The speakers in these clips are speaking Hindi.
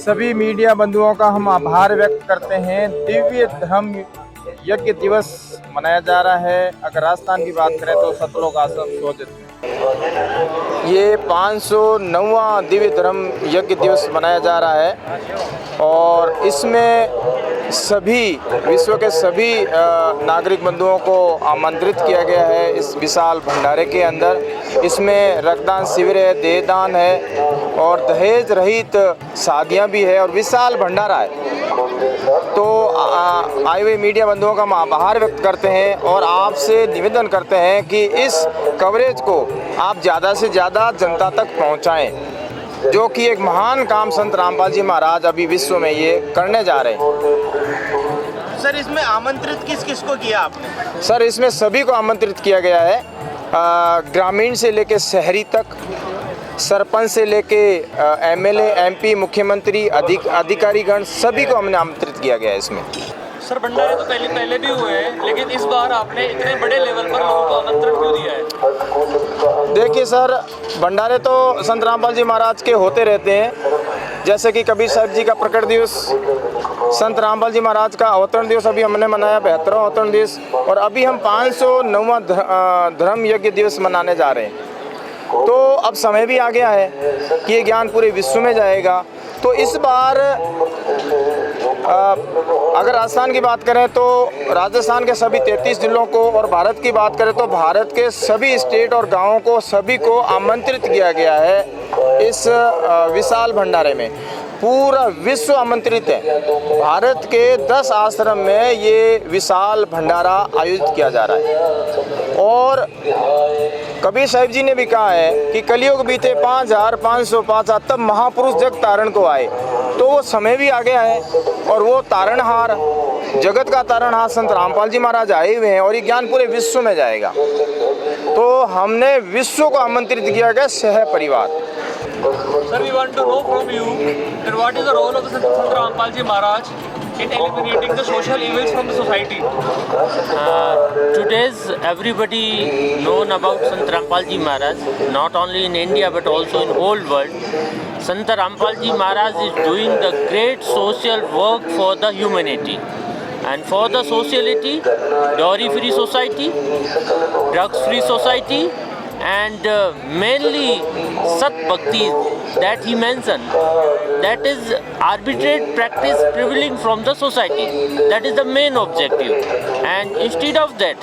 सभी मीडिया बंधुओं का हम आभार व्यक्त करते हैं। दिव्य धर्म यज्ञ दिवस मनाया जा रहा है। अगर राजस्थान की बात करें तो सतलोक आश्रम शोधित में ये 509वां दिव्य धर्म यज्ञ दिवस मनाया जा रहा है और इसमें सभी विश्व के सभी नागरिक बंधुओं को आमंत्रित किया गया है। इस विशाल भंडारे के अंदर इसमें रक्तदान शिविर है, देहदान है और दहेज रहित शादियां भी है और विशाल भंडारा है। तो आए हुए मीडिया बंधुओं का हम आभार व्यक्त करते हैं और आपसे निवेदन करते हैं कि इस कवरेज को आप ज़्यादा से ज़्यादा जनता तक पहुंचाएं, जो कि एक महान काम संत रामपाल जी महाराज अभी विश्व में ये करने जा रहे हैं। सर, इसमें आमंत्रित किस किस को किया आपने? सर, इसमें सभी को आमंत्रित किया गया है, ग्रामीण से लेके शहरी तक, सरपंच से लेके एमएलए, एमपी, मुख्यमंत्री, अधिकारीगण सभी को हमने आमंत्रित किया गया है इसमें। सर, भंडारे तो पहले भी हुए हैं, लेकिन इस बार आपने इतने बड़े लेवल पर लोगों को आमंत्रण क्यों दिया है? देखिए सर, भंडारे तो संत रामपाल जी महाराज के होते रहते हैं। जैसे कि कबीर साहब जी का प्रकट दिवस, संत रामपाल जी महाराज का अवतरण दिवस अभी हमने मनाया, 72वां अवतरण दिवस, और अभी हम 509वां धर्म यज्ञ दिवस मनाने जा रहे हैं। तो अब समय भी आ गया है कि ये ज्ञान पूरे विश्व में जाएगा। तो इस बार अगर राजस्थान की बात करें तो राजस्थान के सभी 33 जिलों को, और भारत की बात करें तो भारत के सभी स्टेट और गांवों को, सभी को आमंत्रित किया गया है इस विशाल भंडारे में। पूरा विश्व आमंत्रित है। भारत के 10 आश्रम में ये विशाल भंडारा आयोजित किया जा रहा है। और कबीर साहिब जी ने भी कहा है कि कलयुग बीते 5505 तब महापुरुष जग तारण को आए। तो वो समय भी आ गया है और वो तारणहार, जगत का तारणहार संत रामपाल जी महाराज आए हुए हैं और ये ज्ञान पूरे विश्व में जाएगा। तो हमने विश्व को आमंत्रित किया गया, सह परिवार। Sir, we want to know from you that what is the role of the Sant Rampal Ji Maharaj in eliminating the social evils from the society? Today's everybody known about Sant Rampal Ji Maharaj, not only in India but also in whole world. Sant Rampal Ji Maharaj is doing the great social work for the humanity. And for the sociality, dowry-free society, drugs-free society, and mainly Sat Bhakti that he mentioned, that is arbitrary practice prevailing from the society. That is the main objective. And instead of that,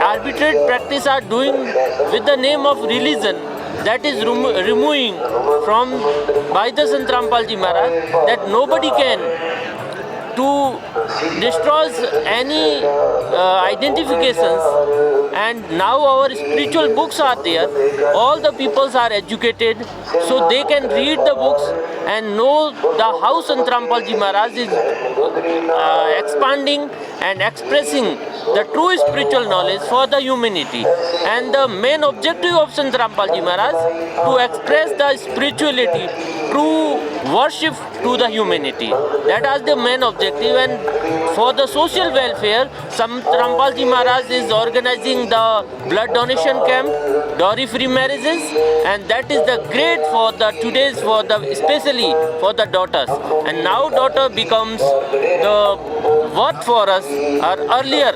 arbitrary practice are doing with the name of religion, that is removing from by the Sant Rampal Ji Maharaj, that nobody can to destroys any identifications. And now our spiritual books are there. All the peoples are educated, so they can read the books and know the how Sant Rampal Ji Maharaj is expanding and expressing the true spiritual knowledge for the humanity. And the main objective of Sant Rampal Ji Maharaj to express the spirituality, true worship to the humanity. That is the main objective. And for the social welfare, Sant Rampal Ji Maharaj is organizing the blood donation camp, dowry-free marriages, and that is the great for the today's, for the especially for the daughters. And now daughter becomes the worth for us. Or earlier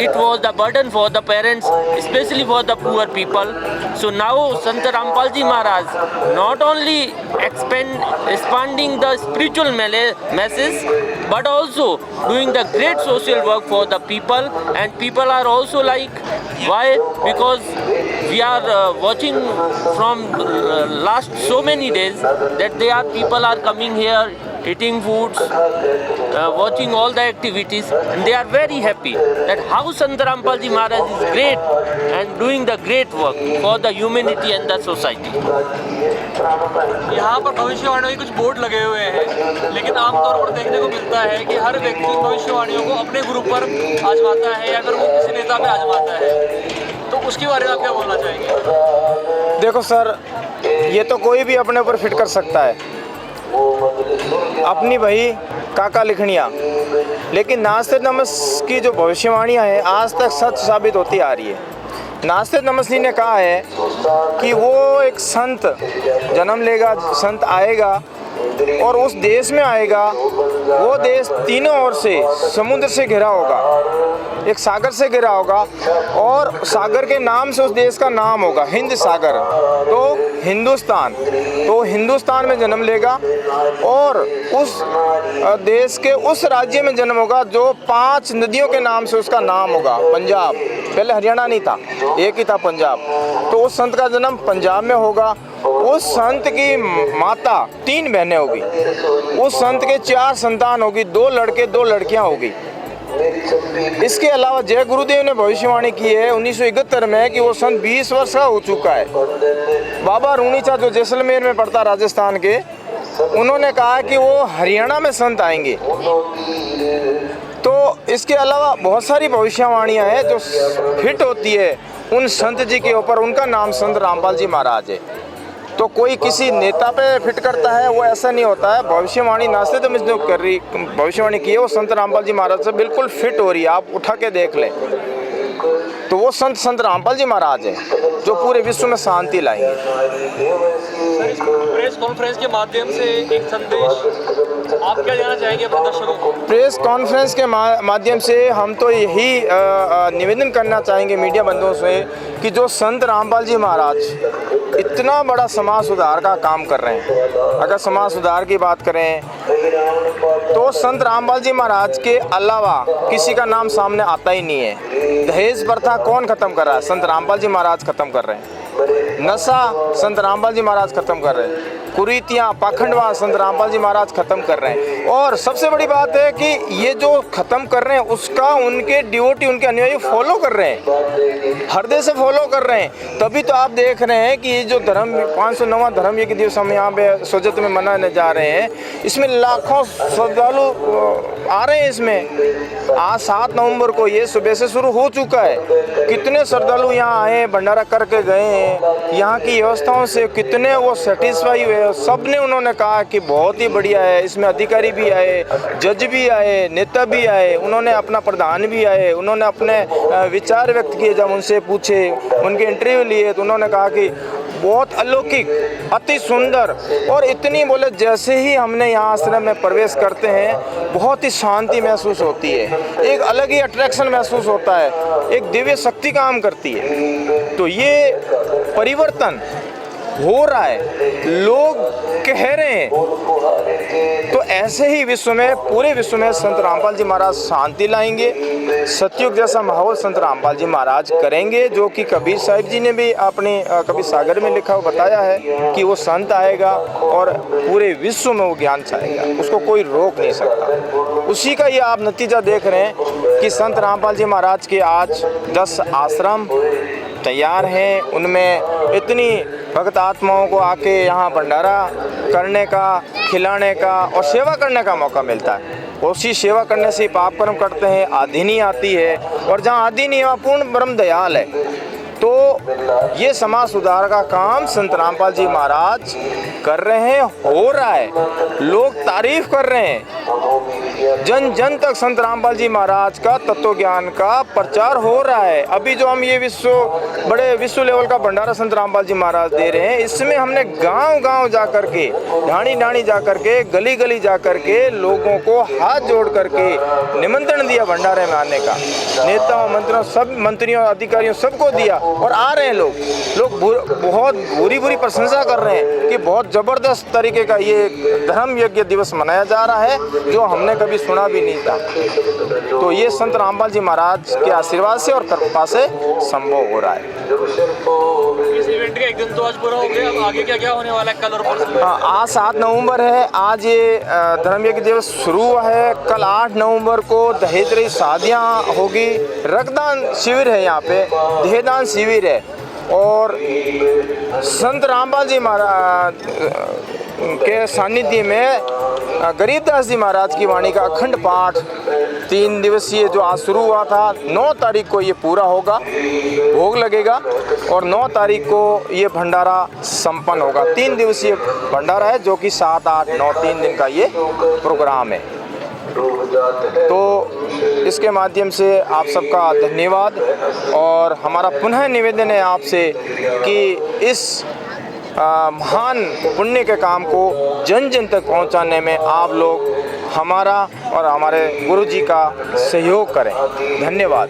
it was the burden for the parents, especially for the poor people. So now Sant Rampal Ji Maharaj not only expanding the spiritual message, but also doing the great social work for the people. And people are also like, why? Because we are watching from last so many days that people are coming here, eating foods, watching all the activities, and they are very happy that how Sant Rampal Ji Maharaj is great and doing the great work for the humanity and the society. यहाँ पर भविष्यवाणियों के कुछ बोर्ड लगे हुए हैं, लेकिन आमतौर पर देखने को मिलता है कि हर व्यक्ति भविष्यवाणियों को अपने ग्रुप पर आजमाता है या फिर वो किसी नेता पे आजमाता है। तो उसके बारे में आप क्या बोलना चाहेंगे? देखो सर, ये तो कोई भी अपने ऊपर फिट कर सकता है अपनी वही काका लिखनियाँ, लेकिन नास्तिक नमस की जो भविष्यवाणियाँ हैं आज तक सच साबित होती आ रही है। नास्तिक नमस्ती ने कहा है कि वो एक संत जन्म लेगा, संत आएगा और उस देश में आएगा, वो देश तीनों ओर से समुद्र से घिरा होगा, एक सागर से घिरा होगा, और सागर के नाम से उस देश का नाम होगा हिंद सागर, तो हिंदुस्तान। तो हिंदुस्तान में जन्म लेगा और उस देश के उस राज्य में जन्म होगा जो 5 नदियों के नाम से उसका नाम होगा, पंजाब। पहले हरियाणा नहीं था, एक ही था पंजाब। तो उस संत का जन्म पंजाब में होगा। उस संत की माता 3 बहनें होगी, उस संत के 4 संतान होगी, 2 लड़के 2 लड़कियां होगी। इसके अलावा जय गुरुदेव ने भविष्यवाणी की है 1971 में कि वो संत 20 वर्ष का हो चुका है। बाबा रूणीचा जो जैसलमेर में पड़ता राजस्थान के, उन्होंने कहा कि वो हरियाणा में संत आएंगे। तो इसके अलावा बहुत सारी भविष्यवाणियाँ हैं जो फिट होती है उन संत जी के ऊपर। उनका नाम संत रामपाल जी महाराज है। तो कोई किसी नेता पे फिट करता है, वो ऐसा नहीं होता है। भविष्यवाणी नास्ते तो जो कर रही भविष्यवाणी की है वो संत रामपाल जी महाराज से बिल्कुल फिट हो रही है, आप उठा के देख लें। तो वो संत रामपाल जी महाराज है जो पूरे विश्व में शांति लाएंगे। सर, इस प्रेस कॉन्फ्रेंस के माध्यम से एक संदेश आप क्या देना चाहेंगे अपने दर्शकों को? प्रेस कॉन्फ्रेंस के माध्यम से हम तो यही निवेदन करना चाहेंगे मीडिया बंधुओं से कि जो संत रामपाल जी महाराज इतना बड़ा समाज सुधार का काम कर रहे हैं, अगर समाज सुधार की बात करें तो संत रामपाल जी महाराज के अलावा किसी का नाम सामने आता ही नहीं है। दहेज प्रथा कौन खत्म कर रहा है? संत रामपाल जी महाराज खत्म कर रहे हैं। नशा संत रामपाल जी महाराज खत्म कर रहे हैं। कुरीतियाँ, पाखंडवा संत रामपाल जी महाराज खत्म कर रहे हैं। और सबसे बड़ी बात है कि ये जो खत्म कर रहे हैं उसका उनके डिवोटी, उनके अनुयायी फॉलो कर रहे हैं, हृदय से फॉलो कर रहे हैं। तभी तो आप देख रहे हैं कि ये जो धर्म 509वां धर्म यज्ञ दिवस हम यहाँ पे सोजत में मनाने जा रहे हैं, इसमें लाखों श्रद्धालु आ रहे हैं। इसमें आज 7 नवंबर को ये सुबह से शुरू हो चुका है। कितने श्रद्धालु यहाँ आए, भंडारा करके गए हैं। यहाँ की व्यवस्थाओं से कितने वो सेटिस्फाई हुए। सब ने उन्होंने कहा कि बहुत ही बढ़िया है। इसमें अधिकारी भी आए, जज भी आए, नेता भी आए, उन्होंने अपना प्रधान भी आए, उन्होंने अपने विचार व्यक्त किए। जब उनसे पूछे, उनके इंटरव्यू लिए, तो उन्होंने कहा कि बहुत अलौकिक, अति सुंदर, और इतनी बोले जैसे ही हमने यहाँ आश्रम में प्रवेश करते हैं बहुत ही शांति महसूस होती है, एक अलग ही अट्रैक्शन महसूस होता है, एक दिव्य शक्ति काम करती है। तो ये परिवर्तन हो रहा है, लोग कह रहे हैं। तो ऐसे ही विश्व में, पूरे विश्व में संत रामपाल जी महाराज शांति लाएंगे। सतयुग जैसा माहौल संत रामपाल जी महाराज करेंगे, जो कि कबीर साहिब जी ने भी अपने कबीर सागर में लिखा हुआ बताया है कि वो संत आएगा और पूरे विश्व में वो ज्ञान छाएगा, उसको कोई रोक नहीं सकता। उसी का ये आप नतीजा देख रहे हैं कि संत रामपाल जी महाराज के आज 10 आश्रम तैयार हैं। उनमें इतनी भक्त आत्माओं को आके यहाँ भंडारा करने का, खिलाने का और सेवा करने का मौका मिलता है। उसी सेवा करने से पाप कर्म करते हैं, आदि नहीं आती है, और जहाँ आदि नहीं वहाँ पूर्ण ब्रह्म दयाल है। तो ये समाज सुधार का काम संत रामपाल जी महाराज कर रहे हैं, हो रहा है, लोग तारीफ कर रहे हैं। जन जन तक संत रामपाल जी महाराज का तत्व ज्ञान का प्रचार हो रहा है। अभी जो हम ये बड़े विश्व लेवल का भंडारा संत रामपाल जी महाराज दे रहे हैं, इसमें हमने गांव-गांव जा करके, ढाणी-ढाणी जा करके, गली-गली जा करके लोगों को हाथ जोड़ करके निमंत्रण दिया भंडारे में आने का। नेताओं, मंत्रियों, सब मंत्रियों, अधिकारियों सबको दिया, और आ रहे हैं लोग बहुत बुरी प्रशंसा कर रहे हैं कि बहुत ज़बरदस्त तरीके का ये धर्म यज्ञ दिवस मनाया जा रहा है, जो हमने कभी सुना भी नहीं था। तो ये संत रामपाल जी महाराज के आशीर्वाद से और कृपा से संभव हो रहा है। इस इवेंट का एक दिन तो आज पूरा हो गया, अब आगे क्या क्या होने वाला है कल और परसों? आज 7 नवंबर है, आज ये धर्म यज्ञ दिवस शुरू हुआ है। कल 8 नवंबर को दहेज रहित शादियाँ होगी, रक्तदान शिविर है, यहाँ पे देहदान शिविर है, और संत रामपाल जी महाराज के सानिध्य में गरीबदास जी महाराज की वाणी का अखंड पाठ 3 दिवसीय जो आज शुरू हुआ था, 9 तारीख को ये पूरा होगा, भोग लगेगा, और 9 तारीख को ये भंडारा संपन्न होगा। 3 दिवसीय भंडारा है, जो कि 7, 8, 9 3 दिन का ये प्रोग्राम है। तो इसके माध्यम से आप सबका धन्यवाद, और हमारा पुनः निवेदन है आपसे कि इस महान पुण्य के काम को जन जन तक पहुंचाने में आप लोग हमारा और हमारे गुरु जी का सहयोग करें। धन्यवाद।